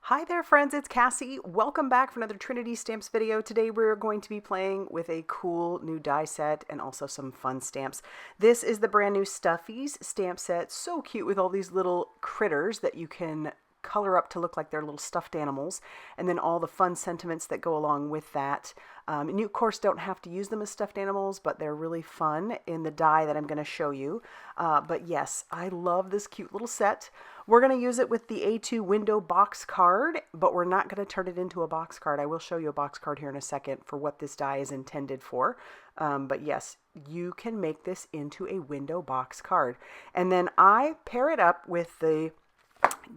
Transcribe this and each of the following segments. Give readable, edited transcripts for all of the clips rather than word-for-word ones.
Hi there friends, it's Cassie. Welcome back for another Trinity Stamps video. Today we're going to be playing with a cool new die set and also some fun stamps. This is the brand new Stuffies stamp set. So cute with all these little critters that you can color up to look like they're little stuffed animals, and then all the fun sentiments that go along with that. And you of course don't have to use them as stuffed animals, but they're really fun in the die that I'm going to show you. But yes, I love this cute little set. We're going to use it with the A2 window box card, but we're not going to turn it into a box card. I will show you a box card here in a second for what this die is intended for. But yes, you can make this into a window box card. And then I pair it up with the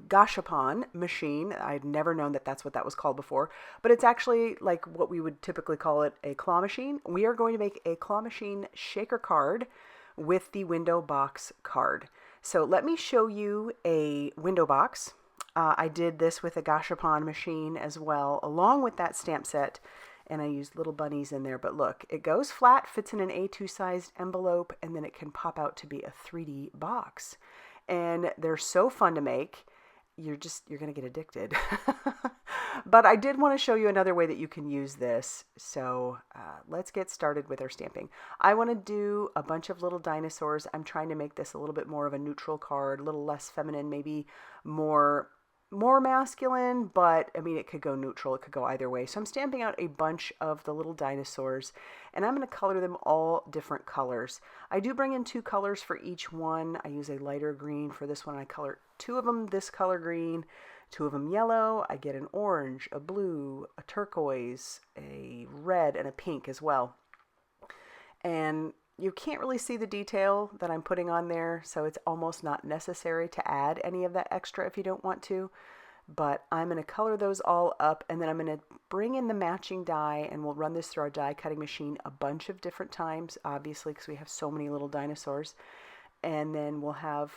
Gashapon machine. I'd never known that that's what that was called before, but it's actually like what we would typically call it, a claw machine. We are going to make a claw machine shaker card with the window box card. So let me show you a window box. I did this with a Gashapon machine as well, along with that stamp set, and I used little bunnies in there. But look, it goes flat, fits in an A2 sized envelope, and then it can pop out to be a 3D box. And they're so fun to make. You're going to get addicted. But I did want to show you another way that you can use this. So let's get started with our stamping. I want to do a bunch of little dinosaurs. I'm trying to make this a little bit more of a neutral card, a little less feminine, maybe more masculine, but I mean, it could go neutral, it could go either way. So I'm stamping out a bunch of the little dinosaurs, and I'm going to color them all different colors. I do bring in 2 colors for each one. I use a lighter green for this one. I color 2 of them this color green, 2 of them yellow. I get an orange, a blue, a turquoise, a red, and a pink as well. And you can't really see the detail that I'm putting on there, so it's almost not necessary to add any of that extra if you don't want to. But I'm going to color those all up, and then I'm going to bring in the matching die, and we'll run this through our die cutting machine a bunch of different times, obviously, because we have so many little dinosaurs. And then we'll have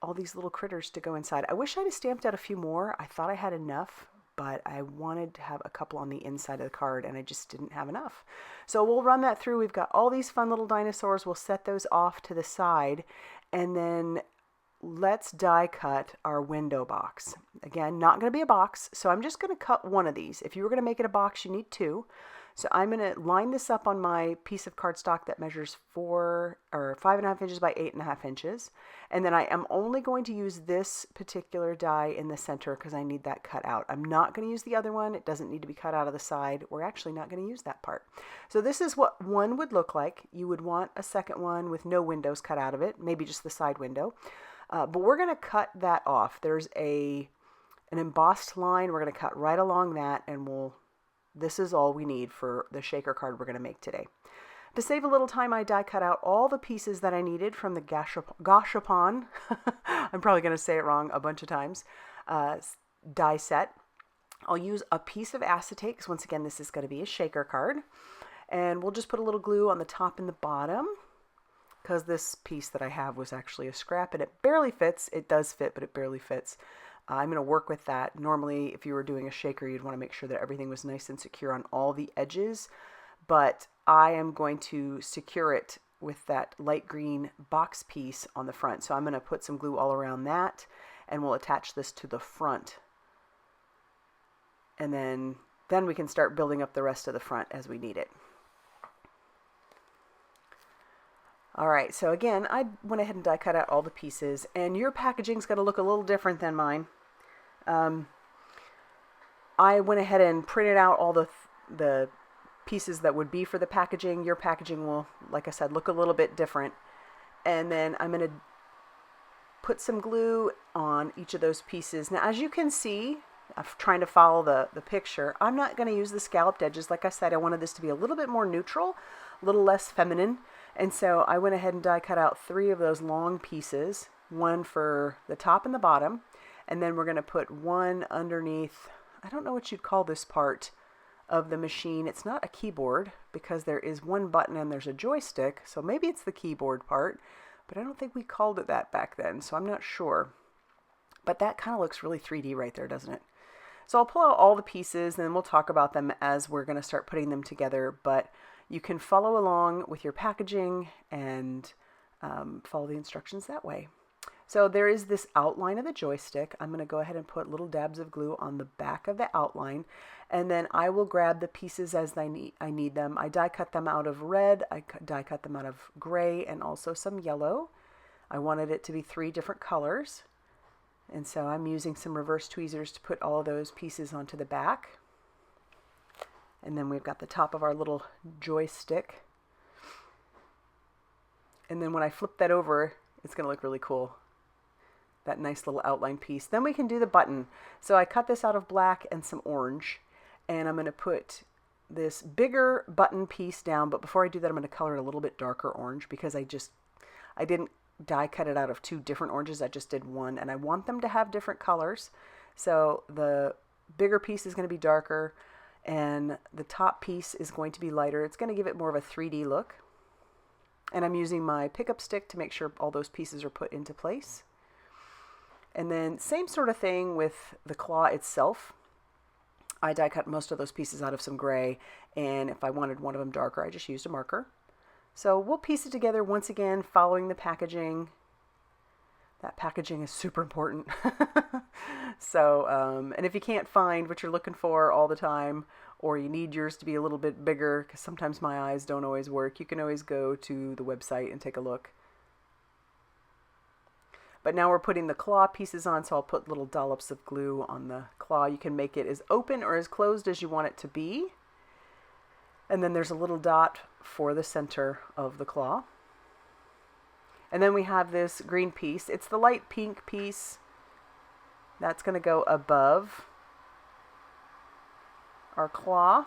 all these little critters to go inside. I wish I'd have stamped out a few more. I thought I had enough, but I wanted to have a couple on the inside of the card, and I just didn't have enough. So we'll run that through. We've got all these fun little dinosaurs. We'll set those off to the side, and then let's die cut our window box. Again, not going to be a box, so I'm just going to cut one of these. If you were going to make it a box, you need 2. So I'm going to line this up on my piece of cardstock that measures 5.5 inches by 8.5 inches. And then I am only going to use this particular die in the center because I need that cut out. I'm not going to use the other one. It doesn't need to be cut out of the side. We're actually not going to use that part. So this is what one would look like. You would want a second one with no windows cut out of it, maybe just the side window. But we're going to cut that off. There's an embossed line. We're going to cut right along that, and this is all we need for the shaker card we're going to make today. To save a little time, I die cut out all the pieces that I needed from the Gashapon. I'm probably going to say it wrong a bunch of times. Die set. I'll use a piece of acetate because once again, this is going to be a shaker card. And we'll just put a little glue on the top and the bottom because this piece that I have was actually a scrap and it barely fits. It does fit, but it barely fits. I'm going to work with that. Normally, if you were doing a shaker, you'd want to make sure that everything was nice and secure on all the edges, but I am going to secure it with that light green box piece on the front. So I'm going to put some glue all around that, and we'll attach this to the front. And then we can start building up the rest of the front as we need it. All right, so again, I went ahead and die cut out all the pieces, and your packaging is going to look a little different than mine. I went ahead and printed out all the pieces that would be for the packaging. Your packaging will, like I said, look a little bit different. And then I'm going to put some glue on each of those pieces. Now, as you can see, I'm trying to follow the picture. I'm not going to use the scalloped edges. Like I said, I wanted this to be a little bit more neutral, a little less feminine. And so I went ahead and die cut out 3 of those long pieces, one for the top and the bottom. And then we're going to put one underneath, I don't know what you'd call this part of the machine. It's not a keyboard because there is one button and there's a joystick. So maybe it's the keyboard part, but I don't think we called it that back then. So I'm not sure. But that kind of looks really 3D right there, doesn't it? So I'll pull out all the pieces and then we'll talk about them as we're going to start putting them together. But you can follow along with your packaging and follow the instructions that way. So there is this outline of the joystick. I'm going to go ahead and put little dabs of glue on the back of the outline, and then I will grab the pieces as I need them. I die cut them out of red, I die cut them out of gray, and also some yellow. I wanted it to be 3 different colors, and so I'm using some reverse tweezers to put all of those pieces onto the back. And then we've got the top of our little joystick. And then when I flip that over, it's going to look really cool. That nice little outline piece. Then we can do the button. So I cut this out of black and some orange, and I'm going to put this bigger button piece down, but before I do that, I'm going to color it a little bit darker orange because I didn't die cut it out of 2 different oranges. I just did one, and I want them to have different colors. So the bigger piece is going to be darker, and the top piece is going to be lighter. It's going to give it more of a 3D look. And I'm using my pickup stick to make sure all those pieces are put into place. And then same sort of thing with the claw itself. I die cut most of those pieces out of some gray, and if I wanted one of them darker, I just used a marker. So we'll piece it together once again, following the packaging. That packaging is super important. So, and if you can't find what you're looking for all the time, or you need yours to be a little bit bigger, because sometimes my eyes don't always work, you can always go to the website and take a look. But now we're putting the claw pieces on, so I'll put little dollops of glue on the claw. You can make it as open or as closed as you want it to be. And then there's a little dot for the center of the claw. And then we have this green piece. It's the light pink piece. That's going to go above our claw.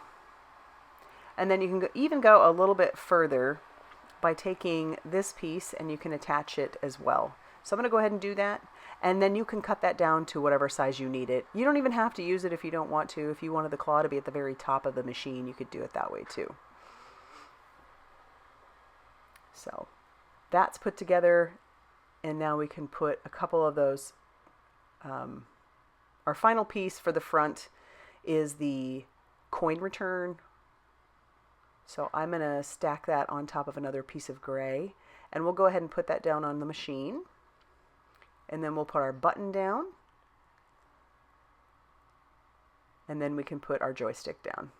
And then you can even go a little bit further by taking this piece, and you can attach it as well. So I'm going to go ahead and do that, and then you can cut that down to whatever size you need it. You don't even have to use it if you don't want to. If you wanted the claw to be at the very top of the machine, you could do it that way too. So that's put together, and now we can put a couple of those. Our final piece for the front is the coin return. So I'm going to stack that on top of another piece of gray, and we'll go ahead and put that down on the machine. And then we'll put our button down, and then we can put our joystick down.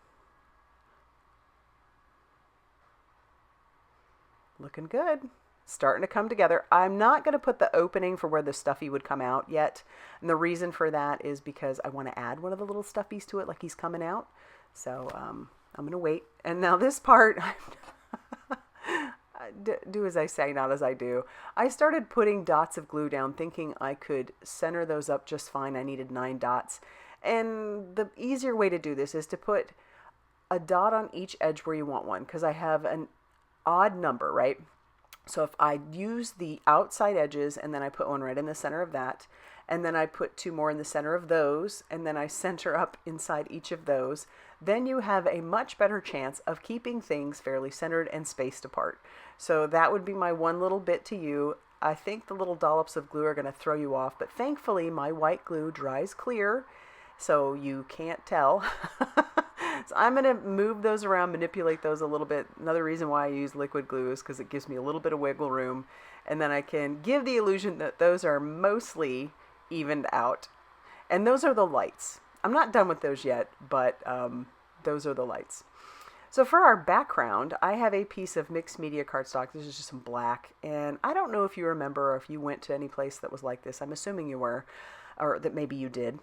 Looking good. Starting to come together. I'm not going to put the opening for where the stuffy would come out yet. And the reason for that is because I want to add one of the little stuffies to it like he's coming out. So I'm going to wait. And now this part, do as I say, not as I do. I started putting dots of glue down thinking I could center those up just fine. I needed 9 dots. And the easier way to do this is to put a dot on each edge where you want one, because I have an odd number, right? So if I use the outside edges and then I put one right in the center of that, and then I put 2 more in the center of those, and then I center up inside each of those, then you have a much better chance of keeping things fairly centered and spaced apart. So that would be my one little bit to you. I think the little dollops of glue are going to throw you off, but thankfully my white glue dries clear, so you can't tell. So I'm going to move those around, manipulate those a little bit. Another reason why I use liquid glue is because it gives me a little bit of wiggle room, and then I can give the illusion that those are mostly evened out. And those are the lights. I'm not done with those yet, but those are the lights. So for our background, I have a piece of mixed media cardstock. This is just some black, and I don't know if you remember or if you went to any place that was like this. I'm assuming you were, or that maybe you did.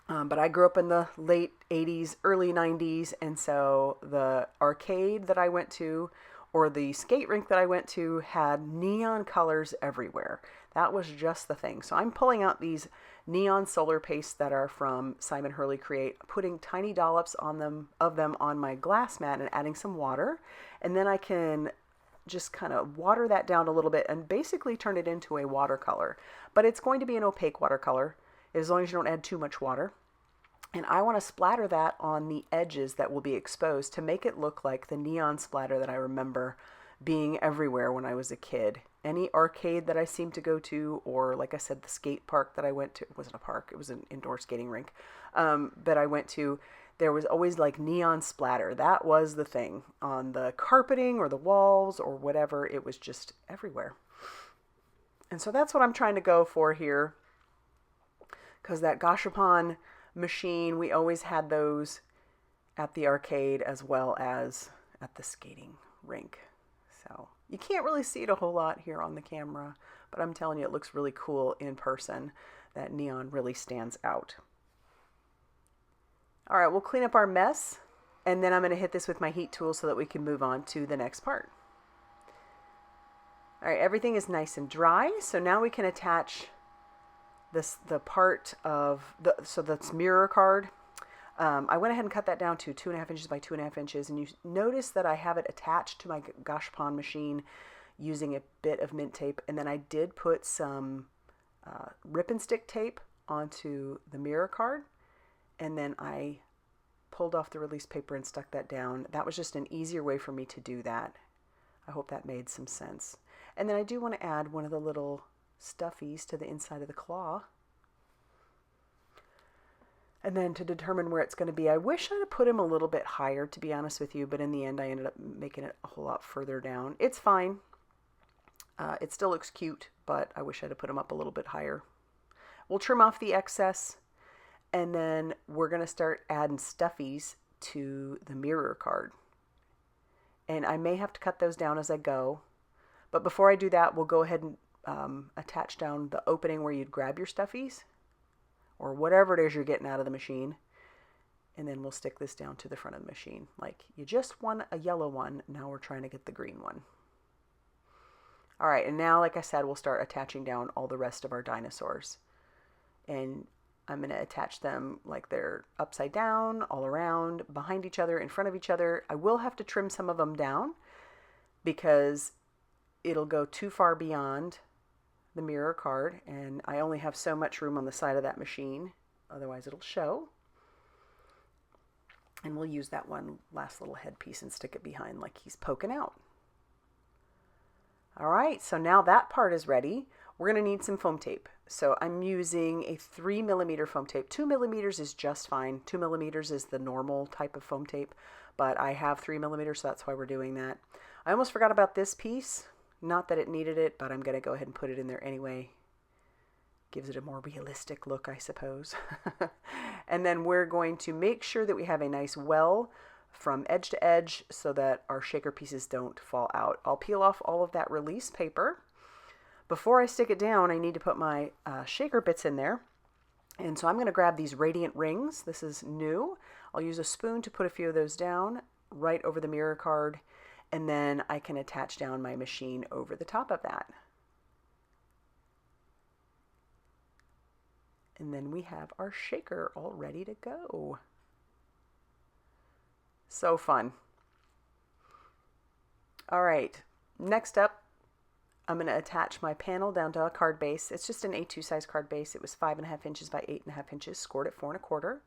But I grew up in the late 80s, early 90s, and so the arcade that I went to, or the skate rink that I went to, had neon colors everywhere. That was just the thing. So I'm pulling out these neon solar pastes that are from Simon Hurley Create, putting tiny dollops on them on my glass mat and adding some water. And then I can just kind of water that down a little bit and basically turn it into a watercolor. But it's going to be an opaque watercolor, as long as you don't add too much water. And I want to splatter that on the edges that will be exposed to make it look like the neon splatter that I remember being everywhere when I was a kid. Any arcade that I seemed to go to, or like I said, the skate park that I went to, it wasn't a park, it was an indoor skating rink, that I went to, there was always like neon splatter. That was the thing on the carpeting or the walls or whatever. It was just everywhere. And so that's what I'm trying to go for here, because that Gashapon machine, we always had those at the arcade as well as at the skating rink. So you can't really see it a whole lot here on the camera, but I'm telling you, it looks really cool in person. That neon really stands out. All right, we'll clean up our mess, and then I'm going to hit this with my heat tool so that we can move on to the next part. All right, everything is nice and dry, so now we can attach the part of so that's mirror card. I went ahead and cut that down to 2.5 inches by 2.5 inches, and you notice that I have it attached to my Gashapon machine using a bit of mint tape, and then I did put some rip and stick tape onto the mirror card, and then I pulled off the release paper and stuck that down. That was just an easier way for me to do that. I hope that made some sense. And then I do want to add one of the little stuffies to the inside of the claw. And then to determine where it's going to be, I wish I'd have put him a little bit higher, to be honest with you, but in the end I ended up making it a whole lot further down. It's fine. It still looks cute, but I wish I'd have put him up a little bit higher. We'll trim off the excess, and then we're going to start adding stuffies to the mirror card. And I may have to cut those down as I go. But before I do that, we'll go ahead and attach down the opening where you'd grab your stuffies, or whatever it is you're getting out of the machine. And then we'll stick this down to the front of the machine. Like, you just want a yellow one, now we're trying to get the green one. All right, and now, like I said, we'll start attaching down all the rest of our dinosaurs. And I'm going to attach them like they're upside down, all around, behind each other, in front of each other. I will have to trim some of them down because it'll go too far beyond the mirror card, and I only have so much room on the side of that machine, otherwise it'll show. And we'll use that one last little headpiece and stick it behind like he's poking out. All right, so now that part is ready. We're going to need some foam tape. So I'm using a 3mm foam tape. 2mm is just fine. 2mm is the normal type of foam tape, but I have 3mm, so that's why we're doing that. I almost forgot about this piece. Not that it needed it, but I'm going to go ahead and put it in there anyway. Gives it a more realistic look, I suppose. And then we're going to make sure that we have a nice well from edge to edge so that our shaker pieces don't fall out. I'll peel off all of that release paper. Before I stick it down, I need to put my shaker bits in there. And so I'm going to grab these radiant rings. This is new. I'll use a spoon to put a few of those down right over the mirror card. And then I can attach down my machine over the top of that. And then we have our shaker all ready to go. So fun. All right, next up, I'm going to attach my panel down to a card base. It's just an A2 size card base. It was 5.5 inches by 8.5 inches, scored at 4.25.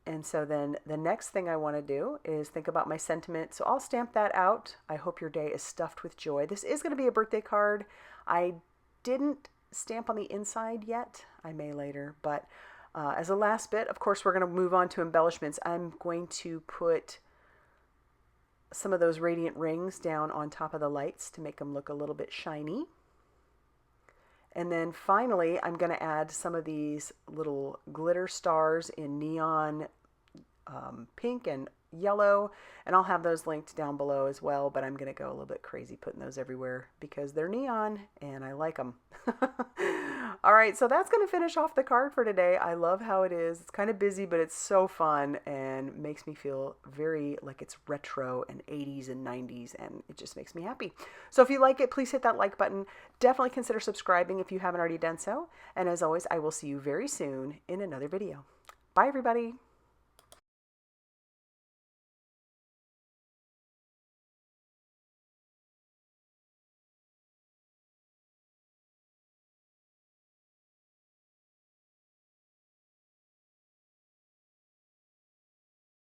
And so then the next thing I want to do is think about my sentiment. So I'll stamp that out. I hope your day is stuffed with joy. This is going to be a birthday card. I didn't stamp on the inside yet. I may later. But as a last bit, of course, we're going to move on to embellishments. I'm going to put some of those radiant rings down on top of the lights to make them look a little bit shiny. And then finally, I'm going to add some of these little glitter stars in neon pink and yellow, and I'll have those linked down below as well, but I'm going to go a little bit crazy putting those everywhere because they're neon and I like them. All right, so that's going to finish off the card for today. I love how it is. It's kind of busy, but it's so fun and makes me feel very like it's retro and 80s and 90s, and it just makes me happy. So if you like it, please hit that like button. Definitely consider subscribing if you haven't already done so. And as always, I will see you very soon in another video. Bye, everybody.